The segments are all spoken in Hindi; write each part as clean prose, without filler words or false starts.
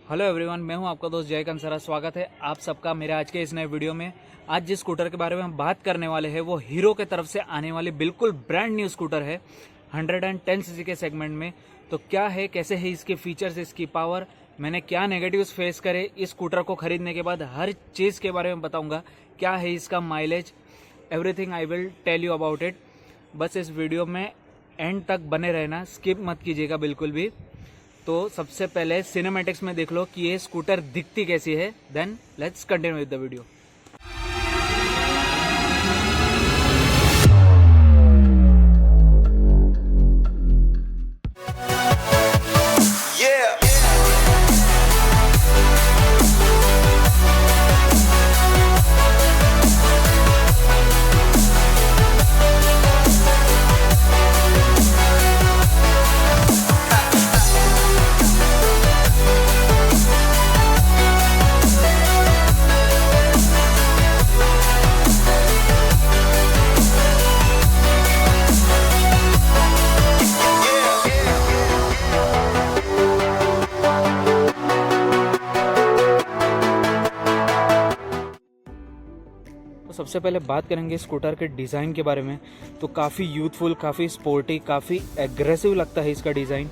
हेलो एवरीवन, मैं हूं आपका दोस्त जय कंसरा। स्वागत है आप सबका मेरे आज के इस नए वीडियो में। आज जिस स्कूटर के बारे में हम बात करने वाले हैं वो हीरो के तरफ से आने वाली बिल्कुल ब्रांड न्यू स्कूटर है 110 सीसी के सेगमेंट में। तो क्या है, कैसे है इसके फीचर्स, इसकी पावर, मैंने क्या नेगेटिव्स फेस करे इस स्कूटर को खरीदने के बाद, हर चीज़ के बारे में बताऊँगा। क्या है इसका mileage, everything I will tell you about it. बस इस वीडियो में एंड तक बने रहना, स्किप मत कीजिएगा बिल्कुल भी। तो सबसे पहले सिनेमैटिक्स में देख लो कि ये स्कूटर दिखती कैसी है, then let's continue with the video. सबसे पहले बात करेंगे स्कूटर के डिज़ाइन के बारे में। तो काफ़ी यूथफुल, काफ़ी स्पोर्टी, काफ़ी एग्रेसिव लगता है इसका डिज़ाइन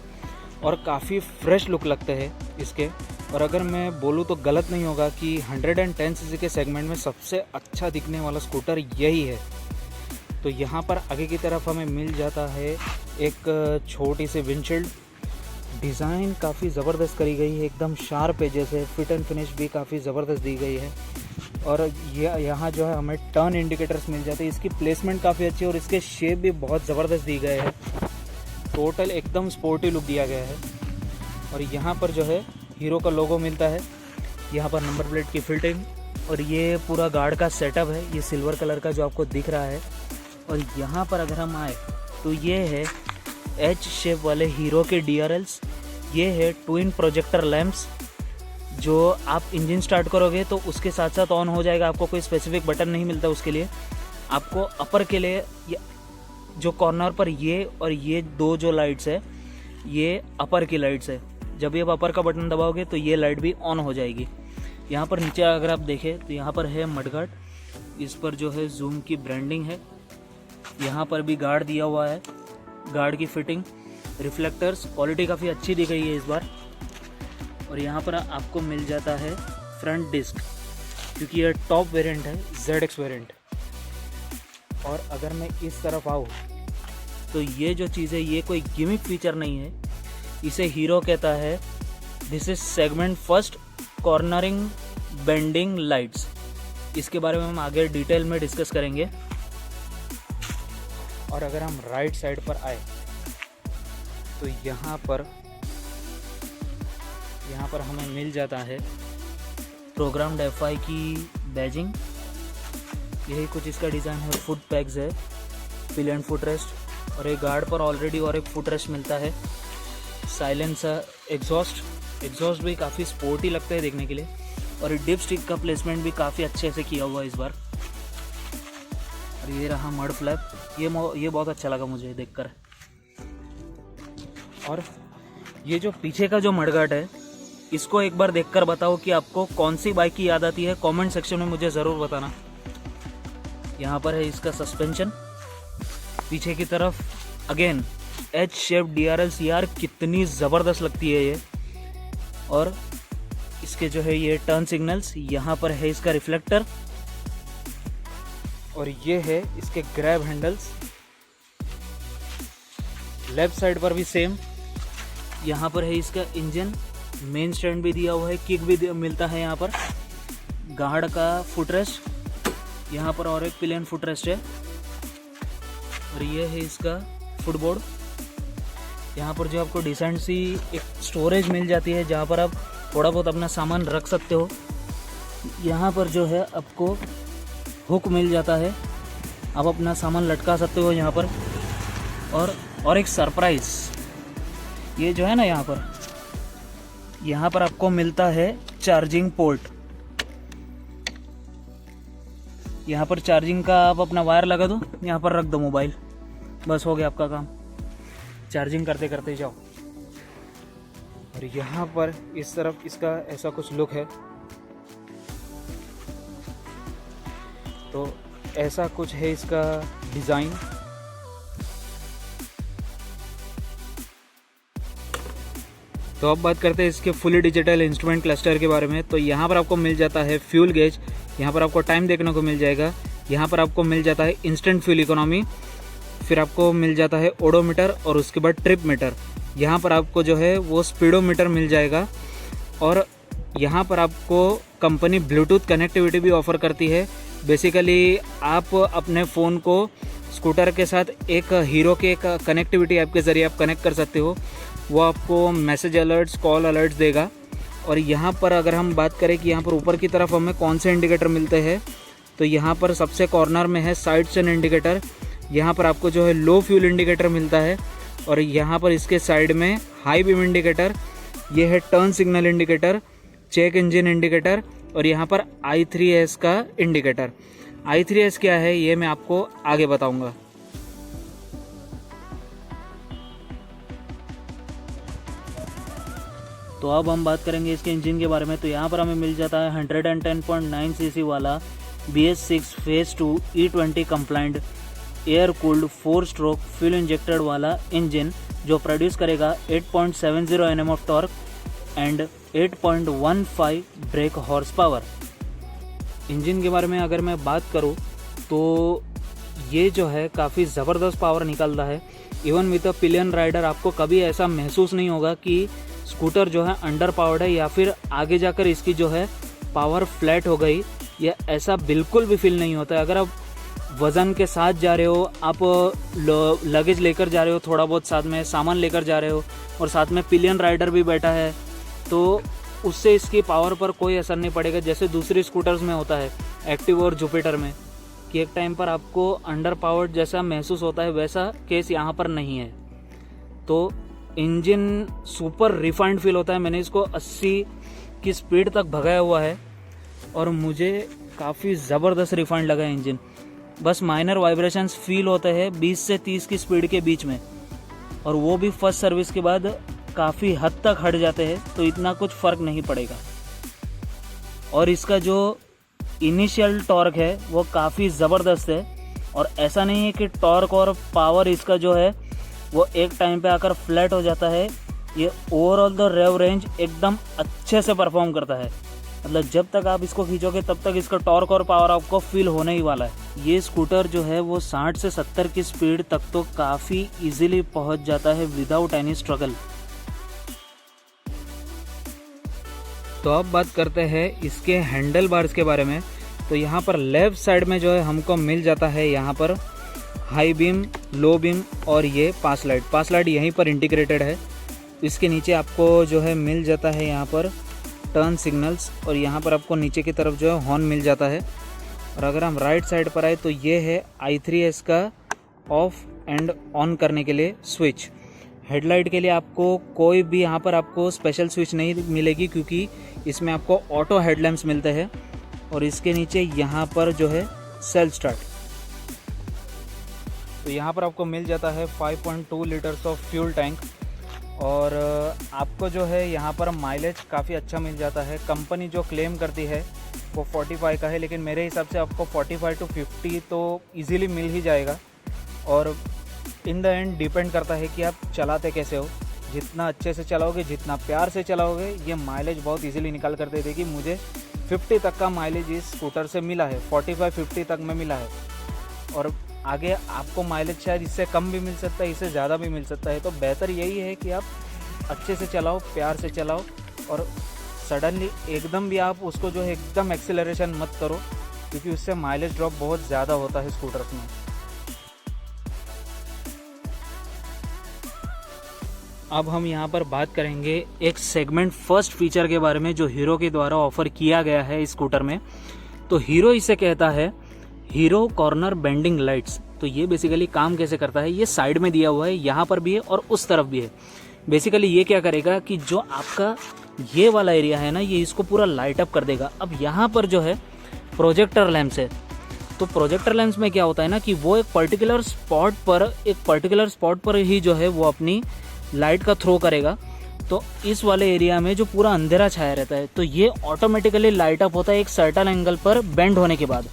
और काफ़ी फ्रेश लुक लगता है इसके। और अगर मैं बोलूँ तो गलत नहीं होगा कि 110 सीसी के सेगमेंट में सबसे अच्छा दिखने वाला स्कूटर यही है। तो यहाँ पर आगे की तरफ हमें मिल जाता है एक छोटी सी विंडशील्ड। डिज़ाइन काफ़ी ज़बरदस्त करी गई है, एकदम शार्प है, जैसे फिट एंड फिनिश भी काफ़ी ज़बरदस्त दी गई है। और ये यहाँ जो है हमें टर्न इंडिकेटर्स मिल जाते हैं। इसकी प्लेसमेंट काफ़ी अच्छी है और इसके शेप भी बहुत ज़बरदस्त दी गए हैं। टोटल एकदम स्पोर्टी लुक दिया गया है। और यहाँ पर जो है हीरो का लोगो मिलता है, यहाँ पर नंबर प्लेट की फिटिंग, और ये पूरा गार्ड का सेटअप है, ये सिल्वर कलर का जो आपको दिख रहा है। और यहाँ पर अगर हम आए तो ये है एच शेप वाले हीरो के DRLs। ये है ट्विन प्रोजेक्टर लैंप्स, जो आप इंजन स्टार्ट करोगे तो उसके साथ साथ ऑन हो जाएगा। आपको कोई स्पेसिफिक बटन नहीं मिलता उसके लिए। आपको अपर के लिए जो कॉर्नर पर ये और ये दो जो लाइट्स है, ये अपर की लाइट्स है। जब ये आप अपर का बटन दबाओगे तो ये लाइट भी ऑन हो जाएगी। यहाँ पर नीचे अगर आप देखें तो यहाँ पर है मडगार्ड, इस पर जो है जूम की ब्रांडिंग है। यहाँ पर भी गार्ड दिया हुआ है, गार्ड की फिटिंग, रिफ्लेक्टर्स, क्वालिटी काफ़ी अच्छी दी गई है इस बार। और यहाँ पर आपको मिल जाता है फ्रंट डिस्क, क्योंकि ये टॉप वेरिएंट है, ZX वेरिएंट। और अगर मैं इस तरफ आऊँ तो ये जो चीज़ है ये कोई गिमिक फीचर नहीं है, इसे हीरो कहता है this is segment first cornering bending lights. इसके बारे में हम आगे डिटेल में डिस्कस करेंगे। और अगर हम राइट साइड पर आए तो यहाँ पर हमें मिल जाता है प्रोग्राम्ड FI की बैजिंग। यही कुछ इसका डिज़ाइन है। फुट पैक्स है, पिलियन फुट रेस्ट, और एक गार्ड पर ऑलरेडी और एक फुट रेस्ट मिलता है। साइलेंसर, एग्जॉस्ट भी काफ़ी स्पोर्टी लगता है देखने के लिए। और डिप स्टिक का प्लेसमेंट भी काफ़ी अच्छे से किया हुआ है इस बार। और ये रहा मड फ्लैप, ये बहुत अच्छा लगा मुझे देखकर। और ये जो पीछे का जो मडगार्ड है, इसको एक बार देखकर बताओ कि आपको कौन सी बाइक की याद आती है। कमेंट सेक्शन में मुझे ज़रूर बताना। यहाँ पर है इसका सस्पेंशन, पीछे की तरफ अगेन एच शेप DRLs, यार कितनी ज़बरदस्त लगती है ये। और इसके जो है ये टर्न सिग्नल्स, यहाँ पर है इसका रिफ्लेक्टर, और ये है इसके ग्रैब हैंडल्स। लेफ्ट साइड पर भी सेम, यहाँ पर है इसका इंजन, मेन स्टैंड भी दिया हुआ है, किक भी मिलता है यहाँ पर, गार्ड का फुटरेस्ट, यहाँ पर और एक पिलियन फुटरेस्ट है। और ये है इसका फुटबोर्ड। यहाँ पर जो आपको डिसेंट सी एक स्टोरेज मिल जाती है, जहाँ पर आप थोड़ा बहुत अपना सामान रख सकते हो। यहाँ पर जो है आपको हुक मिल जाता है, आप अपना सामान लटका सकते हो यहाँ पर। और एक सरप्राइज़, ये जो है ना यहाँ पर आपको मिलता है चार्जिंग पोर्ट। यहाँ पर चार्जिंग का आप अपना वायर लगा दो, यहाँ पर रख दो मोबाइल, बस हो गया आपका काम। चार्जिंग करते करते जाओ। और यहाँ पर इस तरफ इसका ऐसा कुछ लुक है। तो ऐसा कुछ है इसका डिज़ाइन। तो अब बात करते हैं इसके फुली डिजिटल इंस्ट्रूमेंट क्लस्टर के बारे में। तो यहाँ पर आपको मिल जाता है फ्यूल गेज, यहाँ पर आपको टाइम देखने को मिल जाएगा, यहाँ पर आपको मिल जाता है इंस्टेंट फ्यूल इकोनॉमी, फिर आपको मिल जाता है ओडोमीटर और उसके बाद ट्रिप मीटर। यहाँ पर आपको जो है वो स्पीडोमीटर मिल जाएगा और यहाँ पर आपको कंपनी ब्लूटूथ कनेक्टिविटी भी ऑफ़र करती है। बेसिकली आप अपने फ़ोन को स्कूटर के साथ एक हीरो के एक कनेक्टिविटी ऐप के ज़रिए आप कनेक्ट कर सकते हो। वो आपको मैसेज अलर्ट्स, कॉल अलर्ट्स देगा। और यहाँ पर अगर हम बात करें कि यहाँ पर ऊपर की तरफ हमें कौन से इंडिकेटर मिलते हैं, तो यहाँ पर सबसे कॉर्नर में है साइड स्टैंड इंडिकेटर। यहाँ पर आपको जो है लो फ्यूल इंडिकेटर मिलता है और यहाँ पर इसके साइड में हाई बीम इंडिकेटर, ये है turn signal indicator, check engine indicator और यहाँ पर I3S का इंडिकेटर। I3S क्या है ये मैं आपको आगे बताऊँगा। तो अब हम बात करेंगे इसके इंजन के बारे में। तो यहाँ पर हमें मिल जाता है 110.9 सीसी वाला BS6 phase 2 E20 compliant air cooled 4 stroke fuel injected वाला इंजन, जो प्रोड्यूस करेगा 8.70 Nm of torque and 8.15 brake horse power. Engine के बारे में अगर मैं बात करूँ तो ये जो है काफ़ी ज़बरदस्त पावर निकलता है। Even with a pillion rider आपको कभी ऐसा महसूस नहीं होगा कि स्कूटर जो है अंडर पावर्ड है या फिर आगे जाकर इसकी जो है पावर फ्लैट हो गई, या ऐसा बिल्कुल भी फील नहीं होता है। अगर आप वज़न के साथ जा रहे हो, आप लगेज लेकर जा रहे हो, थोड़ा बहुत साथ में सामान लेकर जा रहे हो और साथ में पिलियन राइडर भी बैठा है, तो उससे इसकी पावर पर कोई असर नहीं पड़ेगा। जैसे दूसरी स्कूटर्स में होता है, एक्टिव और जुपिटर में, कि एक टाइम पर आपको अंडर पावर्ड जैसा महसूस होता है, वैसा केस यहाँ पर नहीं है। तो इंजन सुपर रिफाइंड फील होता है। मैंने इसको 80 की स्पीड तक भगाया हुआ है और मुझे काफ़ी ज़बरदस्त रिफाइंड लगा है इंजन। बस माइनर वाइब्रेशंस फील होते हैं 20 से 30 की स्पीड के बीच में, और वो भी फर्स्ट सर्विस के बाद काफ़ी हद तक हट जाते हैं, तो इतना कुछ फ़र्क नहीं पड़ेगा। और इसका जो इनिशियल टॉर्क है वो काफ़ी ज़बरदस्त है, और ऐसा नहीं है कि टॉर्क और पावर इसका जो है वो एक टाइम पे आकर फ्लैट हो जाता है। ये ओवरऑल द रेव रेंज एकदम अच्छे से परफॉर्म करता है। मतलब जब तक आप इसको खींचोगे तब तक इसका टॉर्क और पावर आपको फील होने ही वाला है। ये स्कूटर जो है वो 60 से 70 की स्पीड तक तो काफ़ी इजीली पहुंच जाता है विदाउट एनी स्ट्रगल। तो अब बात करते हैं इसके हैंडल बार्स के बारे में। तो यहाँ पर लेफ्ट साइड में जो है हमको मिल जाता है यहाँ पर हाई बीम, लो बीम और ये पास लाइट यहीं पर इंटीग्रेटेड है। इसके नीचे आपको जो है मिल जाता है यहाँ पर टर्न सिग्नल्स, और यहाँ पर आपको नीचे की तरफ जो है हॉर्न मिल जाता है। और अगर हम राइट साइड पर आए तो ये है I3S का ऑफ एंड ऑन करने के लिए स्विच। हेडलाइट के लिए आपको कोई भी यहाँ पर आपको स्पेशल स्विच नहीं मिलेगी, क्योंकि इसमें आपको ऑटो हेडलैम्प्स मिलते हैं। और इसके नीचे यहाँ पर जो है सेल्फ स्टार्ट। तो यहाँ पर आपको मिल जाता है 5.2 लीटर्स ऑफ फ्यूल टैंक, और आपको जो है यहाँ पर माइलेज काफ़ी अच्छा मिल जाता है। कंपनी जो क्लेम करती है वो 45 का है, लेकिन मेरे हिसाब से आपको 45 to 50 तो इजीली मिल ही जाएगा। और इन द एंड डिपेंड करता है कि आप चलाते कैसे हो। जितना अच्छे से चलाओगे, जितना प्यार से चलाओगे, ये माइलेज बहुत इजीली निकाल कर दे देगी। मुझे 50 तक का माइलेज इस स्कूटर से मिला है, 45-50 तक में मिला है। और आगे आपको माइलेज शायद इससे कम भी मिल सकता है, इससे ज़्यादा भी मिल सकता है। तो बेहतर यही है कि आप अच्छे से चलाओ, प्यार से चलाओ, और सडनली एकदम भी आप उसको जो है एकदम एक्सेलरेशन मत करो, क्योंकि उससे माइलेज ड्रॉप बहुत ज़्यादा होता है स्कूटर्स में। अब हम यहाँ पर बात करेंगे एक सेगमेंट फर्स्ट फीचर के बारे में जो हीरो के द्वारा ऑफर किया गया है इस स्कूटर में। तो हीरो इसे कहता है हीरो कॉर्नर बेंडिंग लाइट्स। तो ये बेसिकली काम कैसे करता है, ये साइड में दिया हुआ है, यहाँ पर भी है और उस तरफ भी है। बेसिकली ये क्या करेगा कि जो आपका ये वाला एरिया है ना, ये इसको पूरा लाइट अप कर देगा। अब यहाँ पर जो है प्रोजेक्टर लैंप्स है, तो प्रोजेक्टर लैंप्स में क्या होता है ना कि वो एक पर्टिकुलर स्पॉट पर ही जो है वो अपनी लाइट का थ्रो करेगा। तो इस वाले एरिया में जो पूरा अंधेरा छाया रहता है तो ये ऑटोमेटिकली लाइट अप होता है एक सर्टन एंगल पर बेंड होने के बाद।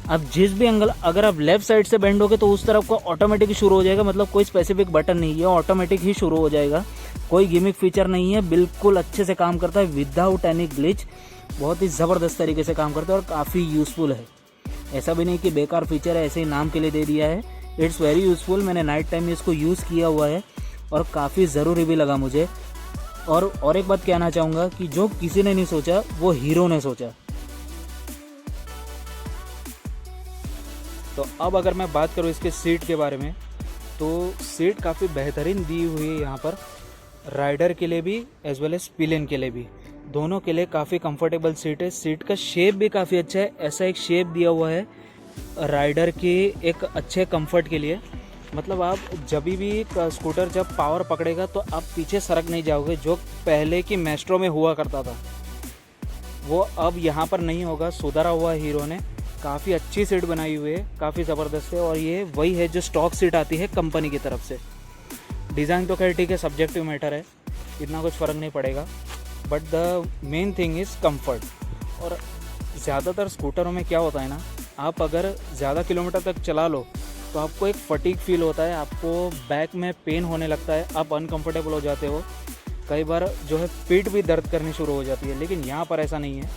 अब जिस भी एंगल अगर आप लेफ्ट साइड से बेंड होगे तो उस तरफ को ऑटोमेटिक शुरू हो जाएगा, मतलब कोई स्पेसिफिक बटन नहीं है, ऑटोमेटिक ही शुरू हो जाएगा। कोई गिमिक फीचर नहीं है, बिल्कुल अच्छे से काम करता है विदाउट एनी ग्लिच। बहुत ही ज़बरदस्त तरीके से काम करता है और काफ़ी यूज़फुल है। ऐसा भी नहीं कि बेकार फीचर है, ऐसे ही नाम के लिए दे दिया है। It's very useful. मैंने नाइट टाइम में इसको यूज़ किया हुआ है और काफ़ी ज़रूरी भी लगा मुझे। और एक बात कहना चाहूँगा कि जो किसी ने नहीं सोचा वो हीरो ने सोचा। तो अब अगर मैं बात करूँ इसके सीट के बारे में, तो सीट काफ़ी बेहतरीन दी हुई है यहाँ पर, राइडर के लिए भी एज वेल एज पिलियन के लिए भी, दोनों के लिए काफ़ी कंफर्टेबल सीट है। सीट का शेप भी काफ़ी अच्छा है, ऐसा एक शेप दिया हुआ है राइडर के एक अच्छे कंफर्ट के लिए। मतलब आप जब भी स्कूटर जब पावर पकड़ेगा तो आप पीछे सरक नहीं जाओगे, जो पहले की मेस्ट्रो में हुआ करता था वो अब यहाँ पर नहीं होगा। सुधारा हुआ हीरो ने काफ़ी अच्छी सीट बनाई हुई है, काफ़ी ज़बरदस्त है। और ये वही है जो स्टॉक सीट आती है कंपनी की तरफ से। डिज़ाइन तो खैर ठीक है, सब्जेक्टिव मैटर है, इतना कुछ फ़र्क नहीं पड़ेगा, but the main thing is comfort. और ज़्यादातर स्कूटरों में क्या होता है ना, आप अगर ज़्यादा किलोमीटर तक चला लो तो आपको एक फटीग फील होता है, आपको बैक में पेन होने लगता है, आप अनकंफर्टेबल हो जाते हो, कई बार जो है पीठ भी दर्द करनी शुरू हो जाती है। लेकिन यहाँ पर ऐसा नहीं है,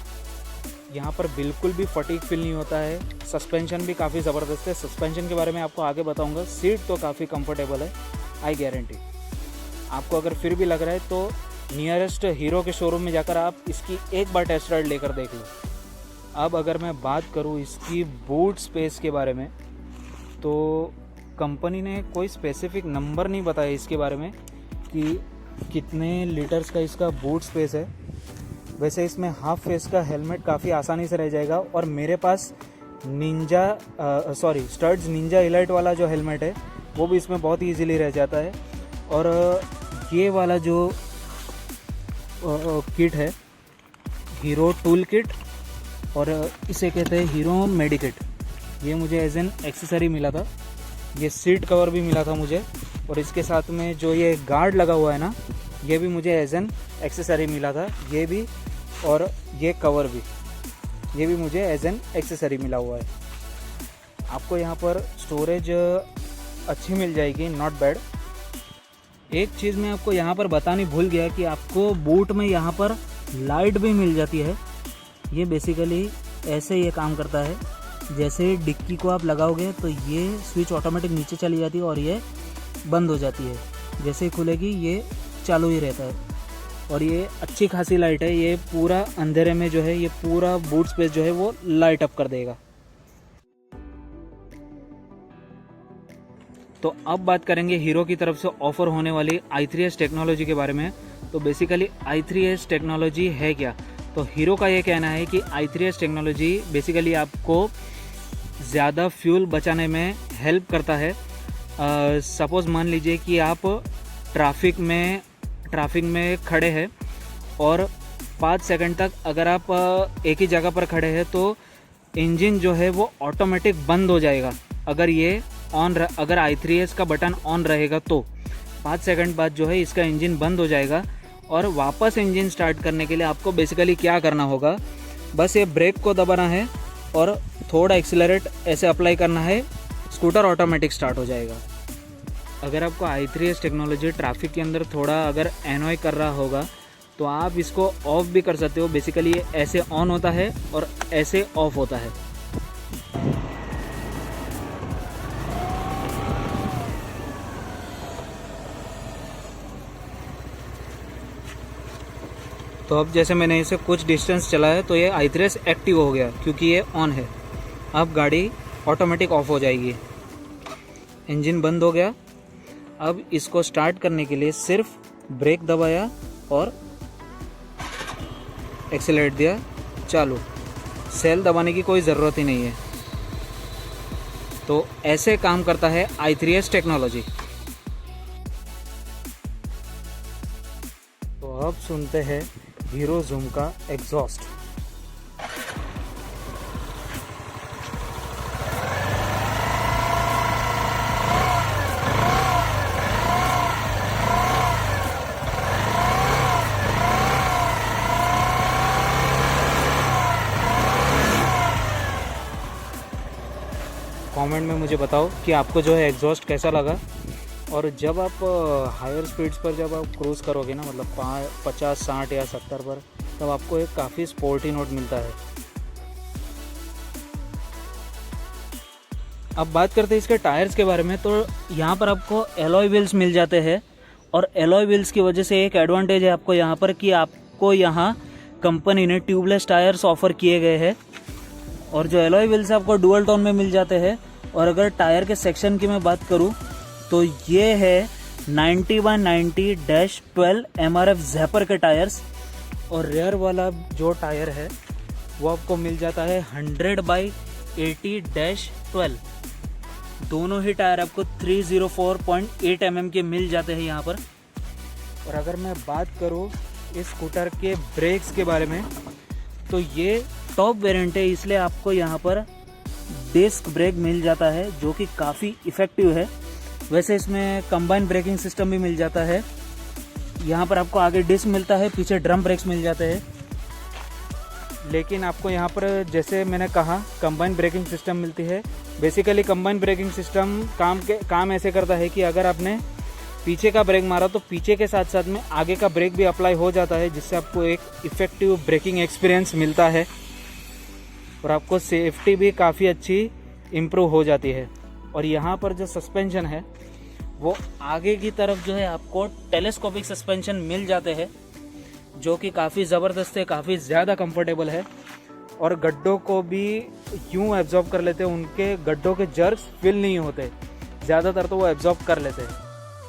यहाँ पर बिल्कुल भी फटीग फील नहीं होता है। सस्पेंशन भी काफ़ी ज़बरदस्त है, सस्पेंशन के बारे में आपको आगे बताऊँगा। सीट तो काफ़ी कंफर्टेबल है, आई गारंटी। आपको अगर फिर भी लग रहा है तो नियरेस्ट हीरो के शोरूम में जाकर आप इसकी एक बार टेस्ट राइड लेकर देख लो। अब अगर मैं बात करूँ इसकी बूट स्पेस के बारे में, तो कंपनी ने कोई स्पेसिफिक नंबर नहीं बताया इसके बारे में कि कितने लीटर्स का इसका बूट स्पेस है। वैसे इसमें हाफ फेस का हेलमेट काफ़ी आसानी से रह जाएगा। और मेरे पास स्टड्स निंजा इलाइट वाला जो हेलमेट है वो भी इसमें बहुत ईजीली रह जाता है। और ये वाला जो किट है हीरो टूल किट, और इसे कहते हैं हीरो मेडिकिट, ये मुझे एज एन एक्सेसरी मिला था। ये सीट कवर भी मिला था मुझे, और इसके साथ में जो ये गार्ड लगा हुआ है ना, ये भी मुझे एज एन एक्सेसरी मिला था, ये भी, और ये कवर भी, ये भी मुझे एज एन एक्सेसरी मिला हुआ है। आपको यहाँ पर स्टोरेज अच्छी मिल जाएगी, नॉट बैड। एक चीज़ मैं आपको यहाँ पर बतानी भूल गया कि आपको बूट में यहाँ पर लाइट भी मिल जाती है। ये बेसिकली ऐसे ये काम करता है, जैसे डिक्की को आप लगाओगे तो ये स्विच ऑटोमेटिक नीचे चली जाती है और ये बंद हो जाती है, जैसे ही खुलेगी ये चालू ही रहता है। और ये अच्छी खासी लाइट है, ये पूरा अंधेरे में जो है ये पूरा बूट स्पेस जो है वो लाइट अप कर देगा। तो अब बात करेंगे हीरो की तरफ से ऑफर होने वाली i3s टेक्नोलॉजी के बारे में। तो बेसिकली i3s टेक्नोलॉजी है क्या, तो हीरो का ये कहना है कि i3s टेक्नोलॉजी बेसिकली आपको ज़्यादा फ्यूल बचाने में हेल्प करता है। सपोज़ मान लीजिए कि आप ट्रैफिक में खड़े हैं और 5 सेकंड तक अगर आप एक ही जगह पर खड़े हैं तो इंजन जो है वो ऑटोमेटिक बंद हो जाएगा। अगर i3s का बटन ऑन रहेगा तो 5 सेकंड बाद जो है इसका इंजन बंद हो जाएगा। और वापस इंजन स्टार्ट करने के लिए आपको बेसिकली क्या करना होगा, बस ये ब्रेक को दबाना है और थोड़ा एक्सीलरेट ऐसे अप्लाई करना है, स्कूटर ऑटोमेटिक स्टार्ट हो जाएगा। अगर आपको i3s टेक्नोलॉजी ट्रैफिक के अंदर थोड़ा अगर एनॉय कर रहा होगा तो आप इसको ऑफ भी कर सकते हो। बेसिकली ये ऐसे ऑन होता है और ऐसे ऑफ होता है। तो अब जैसे मैंने इसे कुछ डिस्टेंस चलाया तो ये i3s एक्टिव हो गया क्योंकि ये ऑन है। अब गाड़ी ऑटोमेटिक ऑफ हो जाएगी, इंजन बंद हो गया। अब इसको स्टार्ट करने के लिए सिर्फ ब्रेक दबाया और एक्सीलरेट दिया, चालू। सेल दबाने की कोई ज़रूरत ही नहीं है। तो ऐसे काम करता है i3s टेक्नोलॉजी। तो अब सुनते हैं हीरो ज़ूम का एग्जॉस्ट। कमेंट में मुझे बताओ कि आपको जो है एग्जॉस्ट कैसा लगा। और जब आप हायर स्पीड्स पर जब आप क्रूज़ करोगे ना, मतलब 50, 60 या 70 पर, तब आपको एक काफ़ी स्पोर्टी नोट मिलता है। अब बात करते हैं इसके टायर्स के बारे में। तो यहाँ पर आपको एलॉय व्हील्स मिल जाते हैं, और एलॉय व्हील्स की वजह से एक एडवांटेज है आपको यहाँ पर कि आपको यहाँ कंपनी ने ट्यूबलेस टायर्स ऑफर किए गए हैं। और जो एलॉय व्हील्स आपको डुअल टोन में मिल जाते हैं। और अगर टायर के सेक्शन की मैं बात करूँ तो ये है 90/90-12 MRF ज़ैपर के टायर्स। और रेयर वाला जो टायर है वो आपको मिल जाता है 100/80-12। दोनों ही टायर आपको 304.8 mm के मिल जाते हैं यहाँ पर। और अगर मैं बात करूँ इस स्कूटर के ब्रेक्स के बारे में, तो ये टॉप वेरिएंट है, इसलिए आपको यहाँ पर डिस्क ब्रेक मिल जाता है जो कि काफ़ी इफ़ेक्टिव है। वैसे इसमें कंबाइन ब्रेकिंग सिस्टम भी मिल जाता है। यहाँ पर आपको आगे डिस्क मिलता है, पीछे ड्रम ब्रेक्स मिल जाते हैं। लेकिन आपको यहाँ पर जैसे मैंने कहा कंबाइन ब्रेकिंग सिस्टम मिलती है। बेसिकली कंबाइन ब्रेकिंग सिस्टम काम ऐसे करता है कि अगर आपने पीछे का ब्रेक मारा तो पीछे के साथ साथ में आगे का ब्रेक भी अप्लाई हो जाता है, जिससे आपको एक इफ़ेक्टिव ब्रेकिंग एक्सपीरियंस मिलता है और आपको सेफ्टी भी काफ़ी अच्छी इम्प्रूव हो जाती है। और यहाँ पर जो सस्पेंशन है वो आगे की तरफ जो है आपको टेलीस्कोपिक सस्पेंशन मिल जाते हैं, जो कि काफ़ी ज़बरदस्त है, काफ़ी ज़्यादा कंफर्टेबल है। और गड्ढों को भी यूँ एब्जॉर्ब कर लेते हैं, उनके गड्ढों के जर्क्स फील नहीं होते, ज़्यादातर तो वो एब्जॉर्ब कर लेते हैं।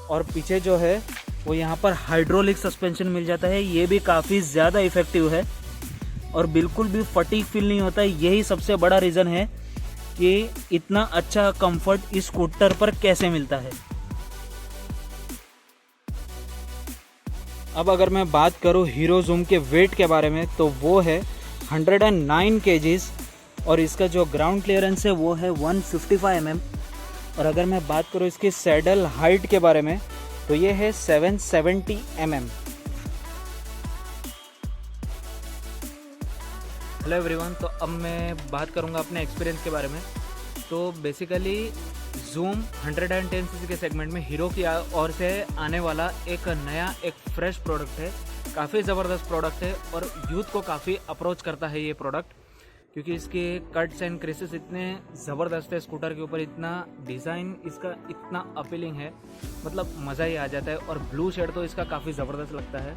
और पीछे जो है वो यहाँ पर हाइड्रोलिक सस्पेंशन मिल जाता है, ये भी काफ़ी ज़्यादा इफ़ेक्टिव है और बिल्कुल भी फटीग फील नहीं होता है। यही सबसे बड़ा रीज़न है कि इतना अच्छा कंफर्ट इस स्कूटर पर कैसे मिलता है। अब अगर मैं बात करूँ हीरो ज़ूम के वेट के बारे में, तो वो है 109 kgs और इसका जो ग्राउंड क्लियरेंस है वो है 155 mm। और अगर मैं बात करूँ इसकी सैडल हाइट के बारे में, तो ये है 770 mm। हेलो एवरीवन, तो अब मैं बात करूँगा अपने एक्सपीरियंस के बारे में। तो बेसिकली ज़ूम 110 cc के सेगमेंट में हीरो की ओर से आने वाला एक नया एक फ्रेश प्रोडक्ट है। काफ़ी ज़बरदस्त प्रोडक्ट है और यूथ को काफ़ी अप्रोच करता है ये प्रोडक्ट, क्योंकि इसके कट्स एंड क्रेसेस इतने ज़बरदस्त है। स्कूटर के ऊपर इतना डिज़ाइन इसका इतना अपीलिंग है, मतलब मज़ा ही आ जाता है। और ब्लू शेड तो इसका काफ़ी ज़बरदस्त लगता है।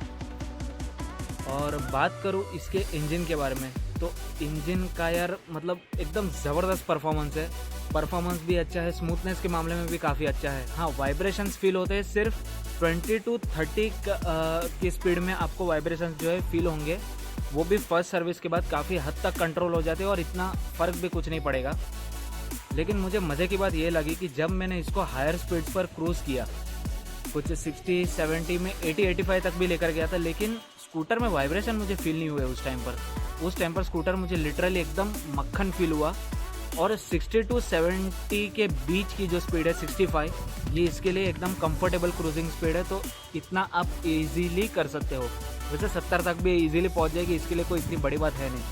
और बात करूँ इसके इंजन के बारे में, तो इंजन का यार मतलब एकदम ज़बरदस्त परफॉर्मेंस है। परफॉर्मेंस भी अच्छा है, स्मूथनेस के मामले में भी काफ़ी अच्छा है। हाँ, वाइब्रेशंस फील होते हैं, सिर्फ 20 to 30 की स्पीड में आपको वाइब्रेशंस जो है फील होंगे। वो भी फर्स्ट सर्विस के बाद काफ़ी हद तक कंट्रोल हो जाते हैं और इतना फ़र्क भी कुछ नहीं पड़ेगा। लेकिन मुझे मज़े की बात ये लगी कि जब मैंने इसको हायर स्पीड्स पर क्रूज़ किया, कुछ 60, 70 में 80, 85 तक भी लेकर गया था, लेकिन स्कूटर में वाइब्रेशन मुझे फील नहीं हुए उस टाइम पर। उस टाइम पर स्कूटर मुझे लिटरली एकदम मक्खन फील हुआ। और 60 to 70 के बीच की जो स्पीड है 65, ये इसके लिए एकदम कंफर्टेबल क्रूजिंग स्पीड है। तो इतना आप इजीली कर सकते हो। वैसे 70 तक भी इजीली पहुंच जाएगी, इसके लिए कोई इतनी बड़ी बात है नहीं।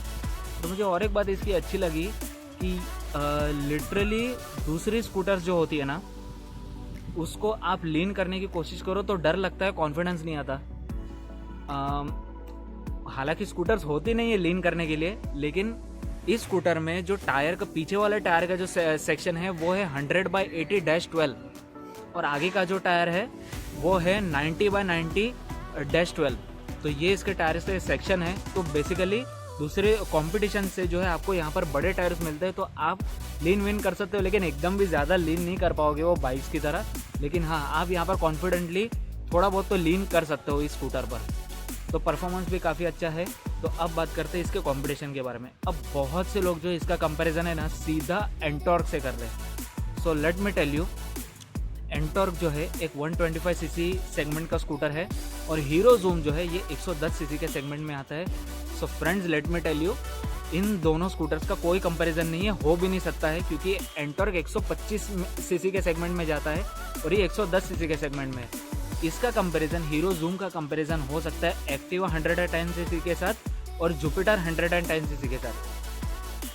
तो मुझे और एक बात इसकी अच्छी लगी कि लिटरली दूसरी स्कूटर्स जो होती है ना, उसको आप लीन करने की कोशिश करो तो डर लगता है, कॉन्फिडेंस नहीं आता। हालांकि स्कूटर्स होती नहीं है लीन करने के लिए, लेकिन इस स्कूटर में जो टायर का पीछे वाले टायर का जो सेक्शन है वो है 100/80-12 और आगे का जो टायर है वो है 90/90-12। तो ये इसके टायर से सेक्शन है। तो बेसिकली दूसरे कंपटीशन से जो है आपको यहाँ पर बड़े टायर्स मिलते हैं, तो आप लीन विन कर सकते हो, लेकिन एकदम भी ज़्यादा लीन नहीं कर पाओगे वो बाइक्स की तरह। लेकिन हाँ, आप यहाँ पर कॉन्फिडेंटली थोड़ा बहुत तो लीन कर सकते हो इस स्कूटर पर। तो परफॉर्मेंस भी काफ़ी अच्छा है। तो अब बात करते हैं इसके कंपटीशन के बारे में। अब बहुत से लोग जो इसका कंपैरिजन है ना सीधा एंटॉर्क से कर रहे हैं। So let me tell you, एंटॉर्क जो है एक 125 cc सेगमेंट का स्कूटर है और हीरो ज़ूम जो है ये 110 cc के सेगमेंट में आता है। So friends, let me tell you, इन दोनों स्कूटर्स का कोई कंपैरिजन नहीं है, हो भी नहीं सकता है, क्योंकि एंटॉर्क 125 cc के सेगमेंट में जाता है और ये 110 cc के सेगमेंट में है। इसका कंपैरिजन, हीरो ज़ूम का कंपैरिजन हो सकता है एक्टिवा 110 cc के साथ और जुपिटर 110 cc के साथ।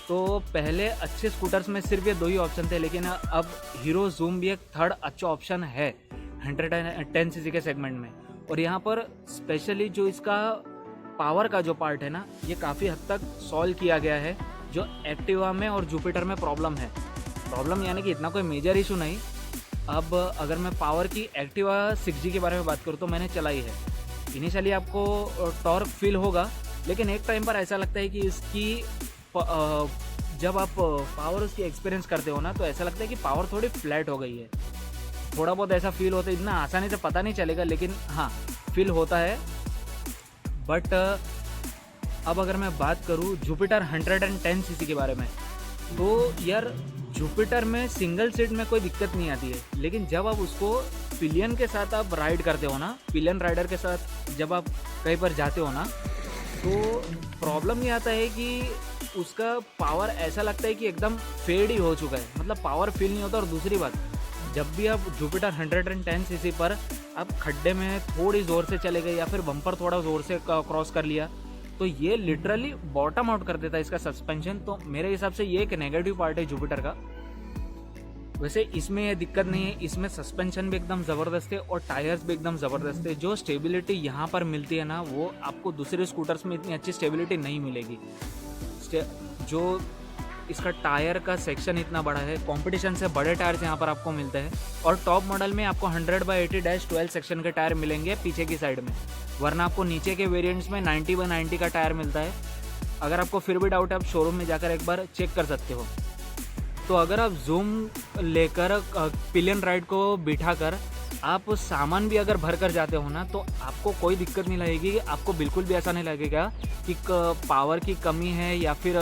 तो पहले अच्छे स्कूटर्स में सिर्फ ये 2 ही ऑप्शन थे, लेकिन अब हीरो जूम भी एक थर्ड अच्छा ऑप्शन है 110 सीसी के सेगमेंट में। और यहाँ पर स्पेशली जो इसका पावर का जो पार्ट है ना, ये काफ़ी हद तक सॉल्व किया गया है, जो एक्टिवा में और जुपिटर में प्रॉब्लम है। प्रॉब्लम यानी कि इतना कोई मेजर इशू नहीं। अब अगर मैं पावर की एक्टिवा 6G के बारे में बात करूँ तो मैंने चलाई है। इनिशियली आपको टॉर्क फील होगा, लेकिन एक टाइम पर ऐसा लगता है कि इसकी जब आप पावर उसकी एक्सपीरियंस करते हो ना, तो ऐसा लगता है कि पावर थोड़ी फ्लैट हो गई है। थोड़ा बहुत ऐसा फील होता है, इतना आसानी से पता नहीं चलेगा, लेकिन हाँ फील होता है। बट अब अगर मैं बात करूँ जुपिटर 110 सीसी के बारे में, तो यार जुपिटर में सिंगल सीट में कोई दिक्कत नहीं आती है, लेकिन जब आप उसको पिलियन के साथ आप राइड करते हो ना, पिलियन राइडर के साथ जब आप कहीं पर जाते हो ना, तो प्रॉब्लम ये आता है कि उसका पावर ऐसा लगता है कि एकदम फेड ही हो चुका है, मतलब पावर फील नहीं होता। और दूसरी बात, जब भी आप जुपिटर 110 सीसी पर आप खड्डे में थोड़ी ज़ोर से चले गए या फिर बम्पर थोड़ा ज़ोर से क्रॉस कर लिया, तो ये लिटरली बॉटम आउट कर देता है इसका सस्पेंशन। तो मेरे हिसाब से ये एक नेगेटिव पार्ट है जुपिटर का। वैसे इसमें ये दिक्कत नहीं है, इसमें सस्पेंशन भी एकदम ज़बरदस्त है और टायर्स भी एकदम ज़बरदस्त है। जो स्टेबिलिटी यहाँ पर मिलती है ना, वो आपको दूसरे स्कूटर्स में इतनी अच्छी स्टेबिलिटी नहीं मिलेगी। जो इसका टायर का सेक्शन इतना बड़ा है, कंपटीशन से बड़े टायर्स यहाँ पर आपको मिलते हैं। और टॉप मॉडल में आपको 100/80-12 सेक्शन के टायर मिलेंगे पीछे की साइड में, वरना आपको नीचे के वेरिएंट्स में 90/90 का टायर मिलता है। अगर आपको फिर भी डाउट है, आप शोरूम में जाकर एक बार चेक कर सकते हो। तो अगर आप जूम लेकर पिलियन राइड को बिठाकर आप सामान भी अगर भर कर जाते हो ना, तो आपको कोई दिक्कत नहीं लगेगी। आपको बिल्कुल भी ऐसा नहीं लगेगा कि पावर की कमी है या फिर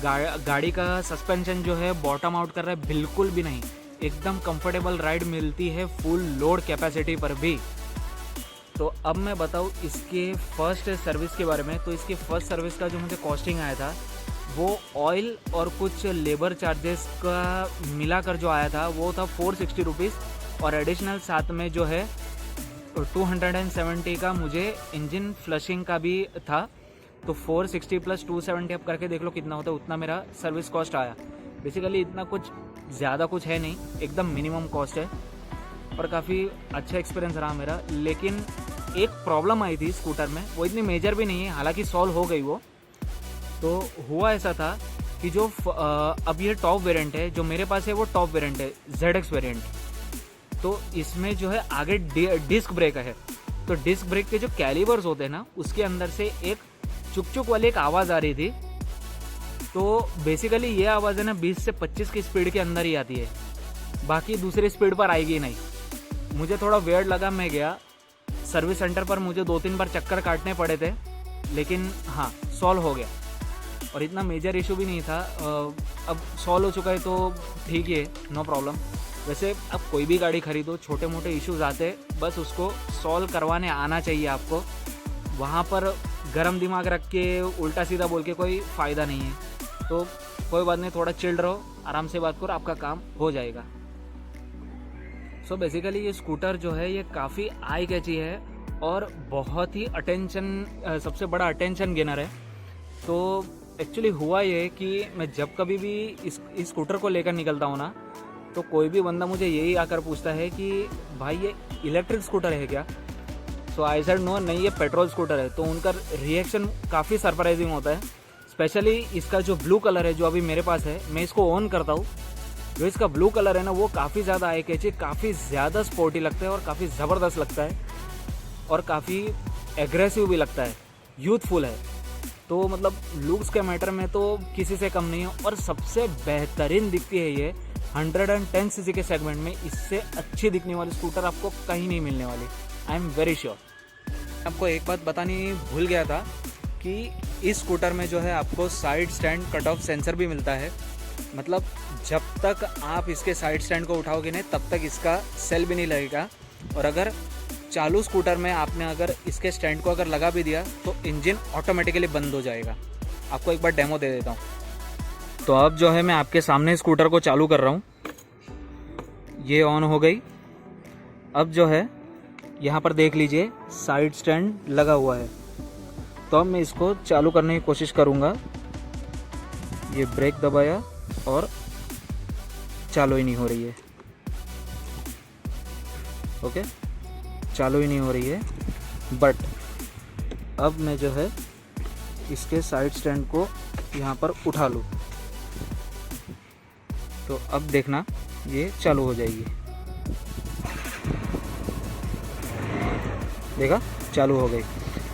गाड़ी का सस्पेंशन जो है बॉटम आउट कर रहा है, बिल्कुल भी नहीं। एकदम कंफर्टेबल राइड मिलती है फुल लोड कैपेसिटी पर भी। तो अब मैं बताऊँ इसके फर्स्ट सर्विस के बारे में। तो इसकी फर्स्ट सर्विस का जो मुझे कॉस्टिंग आया था, वो ऑयल और कुछ लेबर चार्जेस का मिलाकर जो आया था, वो था 460 रुपीज़। और एडिशनल साथ में जो है 270 का मुझे इंजन फ्लशिंग का भी था। तो 460 + 270 अब करके देख लो कितना होता है, उतना मेरा सर्विस कॉस्ट आया। बेसिकली इतना कुछ ज़्यादा कुछ है नहीं, एकदम मिनिमम कॉस्ट है और काफ़ी अच्छा एक्सपीरियंस रहा मेरा। लेकिन एक प्रॉब्लम आई थी स्कूटर में, वो इतनी मेजर भी नहीं है, हालांकि सॉल्व हो गई वो। तो हुआ ऐसा था कि जो अब ये टॉप वेरिएंट है, जो मेरे पास है वो टॉप वेरिएंट है, ZX वेरिएंट। तो इसमें जो है आगे डिस्क ब्रेक है। तो डिस्क ब्रेक के जो कैलिपर्स होते हैं ना, उसके अंदर से एक चुक चुक वाली एक आवाज़ आ रही थी। तो बेसिकली ये आवाज़ है ना 20 से 25 की स्पीड के अंदर ही आती है, बाकी दूसरी स्पीड पर आएगी नहीं। मुझे थोड़ा वेयर्ड लगा, मैं गया सर्विस सेंटर पर, मुझे 2-3 बार चक्कर काटने पड़े थे, लेकिन हाँ सॉल्व हो गया और इतना मेजर इशू भी नहीं था। अब सॉल्व हो चुका है तो ठीक है, नो प्रॉब्लम। वैसे अब कोई भी गाड़ी खरीदो, छोटे मोटे इश्यूज आते, बस उसको सॉल्व करवाने आना चाहिए आपको। वहाँ पर गरम दिमाग रख के उल्टा सीधा बोल के कोई फ़ायदा नहीं है। तो कोई बात नहीं, थोड़ा चिल्ड रहो, आराम से बात करो, आपका काम हो जाएगा। सो बेसिकली ये स्कूटर जो है ये काफ़ी आई कैची है और बहुत ही अटेंशन, सबसे बड़ा अटेंशन गेनर है। तो एक्चुअली हुआ ये कि मैं जब कभी भी इस स्कूटर को लेकर निकलता हूँ ना, तो कोई भी बंदा मुझे यही आकर पूछता है कि भाई ये इलेक्ट्रिक स्कूटर है क्या? सो आई सेड नो, नहीं ये पेट्रोल स्कूटर है। तो उनका रिएक्शन काफ़ी सरप्राइजिंग होता है। स्पेशली इसका जो ब्लू कलर है जो अभी मेरे पास है, मैं इसको ऑन करता हूँ, जो इसका ब्लू कलर है ना वो काफ़ी ज़्यादा आई कैची, काफ़ी ज़्यादा स्पोर्टी लगता है और काफ़ी ज़बरदस्त लगता है और काफ़ी एग्रेसिव भी लगता है, यूथफुल है। तो मतलब लुक्स के मैटर में तो किसी से कम नहीं है। और सबसे बेहतरीन दिखती है ये 110 सीसी के सेगमेंट में, इससे अच्छी दिखने वाली स्कूटर आपको कहीं नहीं मिलने वाली, आई एम वेरी श्योर। आपको एक बात बतानी भूल गया था कि इस स्कूटर में जो है आपको side stand cut off sensor भी मिलता है। मतलब जब तक आप इसके साइड स्टैंड को उठाओगे नहीं, तब तक इसका सेल भी नहीं लगेगा। और अगर चालू स्कूटर में आपने अगर इसके स्टैंड को अगर लगा भी दिया तो इंजन ऑटोमेटिकली बंद हो जाएगा। आपको एक बार डेमो दे देता हूँ। तो अब जो है मैं आपके सामने स्कूटर को चालू कर रहा हूँ, ये ऑन हो गई। अब जो है यहाँ पर देख लीजिए साइड स्टैंड लगा हुआ है। तो अब मैं इसको चालू करने की कोशिश करूँगा। ये ब्रेक दबाया और चालू ही नहीं हो रही है। ओके, चालू ही नहीं हो रही है। बट अब मैं जो है इसके साइड स्टैंड को यहाँ पर उठा लूँ तो अब देखना ये चालू हो जाएगी। देखा, चालू हो गई।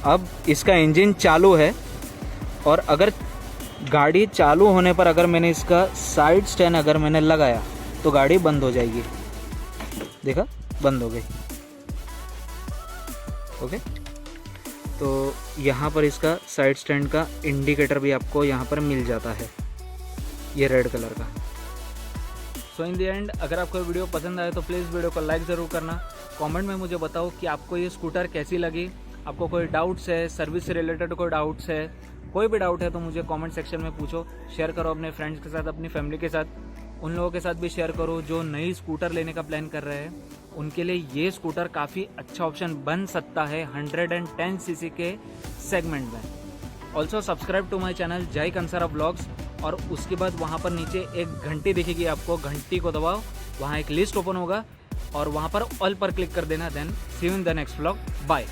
अब इसका इंजन चालू है और अगर गाड़ी चालू होने पर अगर मैंने इसका साइड स्टैंड अगर मैंने लगाया तो गाड़ी बंद हो जाएगी। देखा, बंद हो गई। ओके, तो यहाँ पर इसका साइड स्टैंड का इंडिकेटर भी आपको यहाँ पर मिल जाता है, ये रेड कलर का। सो इन द एंड, अगर आपको ये वीडियो पसंद आए तो प्लीज़ वीडियो को लाइक ज़रूर करना। कमेंट में मुझे बताओ कि आपको ये स्कूटर कैसी लगी। आपको कोई डाउट्स है, सर्विस से रिलेटेड कोई डाउट्स है, कोई भी डाउट है तो मुझे कमेंट सेक्शन में पूछो। शेयर करो अपने फ्रेंड्स के साथ, अपनी फैमिली के साथ, उन लोगों के साथ भी शेयर करो जो नई स्कूटर लेने का प्लान कर रहे हैं। उनके लिए ये स्कूटर काफ़ी अच्छा ऑप्शन बन सकता है 110 सीसी के सेगमेंट में। Also subscribe to my channel Jay Kansara blogs, और उसके बाद वहाँ पर नीचे एक घंटी दिखेगी आपको, घंटी को दबाओ, वहाँ एक लिस्ट ओपन होगा और वहाँ पर ऑल पर क्लिक कर देना। Then see you in the next vlog. Bye.